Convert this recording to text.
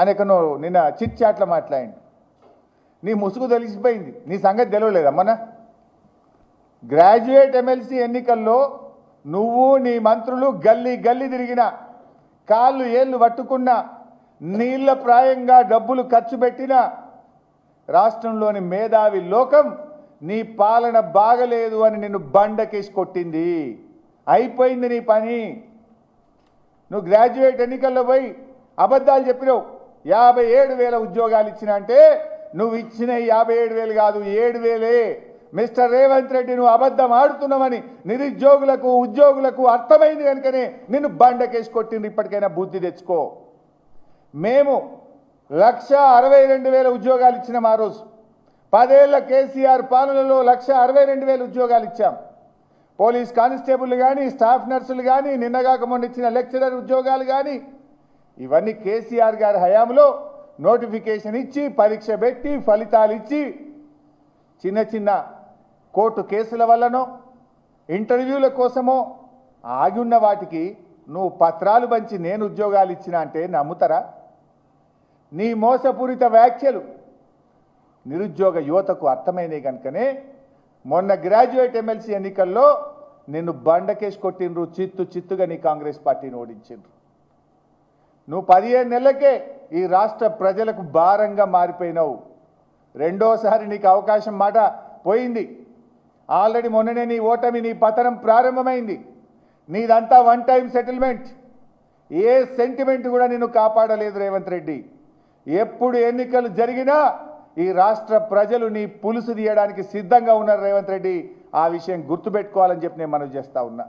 అనేకనో నిన్న చిట్ చాట్లో మాట్లాడింది. నీ ముసుగు తెలిసిపోయింది, నీ సంగతి తెలియలేదమ్మనా. గ్రాడ్యుయేట్ ఎమ్మెల్సీ ఎన్నికల్లో నువ్వు నీ మంత్రులు గల్లీ గల్లీ తిరిగిన, కాళ్ళు ఏళ్ళు పట్టుకున్న, నీళ్ల ప్రాయంగా డబ్బులు ఖర్చు పెట్టిన రాష్ట్రంలోని మేధావి లోకం నీ పాలన బాగలేదు అని నిన్ను బండకేసి కొట్టింది. అయిపోయింది నీ పని. నువ్వు గ్రాడ్యుయేట్ ఎన్నికల్లో పోయి అబద్ధాలు చెప్పినావు. 57,000 ఉద్యోగాలు ఇచ్చిన అంటే నువ్వు ఇచ్చిన 57,000 కాదు, 7,000. మిస్టర్ రేవంత్ రెడ్డి, నువ్వు అబద్ధం ఆడుతున్నామని నిరుద్యోగులకు ఉద్యోగులకు అర్థమైంది కనుకనే నిన్ను బండకేసి కొట్టింది. ఇప్పటికైనా బుద్ధి తెచ్చుకో. మేము 1,62,000 ఉద్యోగాలు ఇచ్చినాం. ఆ రోజు 10 ఏళ్ల కేసీఆర్ పాలనలో 1,62,000 ఉద్యోగాలు ఇచ్చాం. పోలీస్ కానిస్టేబుల్ కానీ, స్టాఫ్ నర్సులు కానీ, నిన్నగాక మొన్న ఇచ్చిన లెక్చరర్ ఉద్యోగాలు కానీ, ఇవన్నీ కేసీఆర్ గారి హయాంలో నోటిఫికేషన్ ఇచ్చి, పరీక్ష పెట్టి, ఫలితాలు ఇచ్చి, చిన్న చిన్న కోర్టు కేసుల వల్లనో ఇంటర్వ్యూల కోసమో ఆగి ఉన్న వాటికి నువ్వు పత్రాలు పంచి నేను ఉద్యోగాలు ఇచ్చినా అంటే నమ్ముతారా? నీ మోసపూరిత వ్యాఖ్యలు నిరుద్యోగ యువతకు అర్థమైనవి కనుకనే మొన్న గ్రాడ్యుయేట్ ఎమ్మెల్సీ ఎన్నికల్లో నిన్ను బండకేసి కొట్టిండ్రు. చిత్తుగా నీ కాంగ్రెస్ పార్టీని ఓడించిండ్రు. నువ్వు 15 నెలలకే ఈ రాష్ట్ర ప్రజలకు భారంగా మారిపోయినావు. రెండోసారి నీకు అవకాశం మాట పోయింది. ఆల్రెడీ మొన్ననే నీ ఓటమి, నీ పతనం ప్రారంభమైంది. నీదంతా వన్ టైం సెటిల్మెంట్. ఏ సెంటిమెంట్ కూడా నిన్ను కాపాడలేదు రేవంత్ రెడ్డి. ఎప్పుడు ఎన్నికలు జరిగినా ఈ రాష్ట్ర ప్రజలు నీ పులుసు తీయడానికి సిద్ధంగా ఉన్నారు రేవంత్ రెడ్డి. ఆ విషయం గుర్తుపెట్టుకోవాలని చెప్పి నేను మనవి చేస్తా ఉన్నా.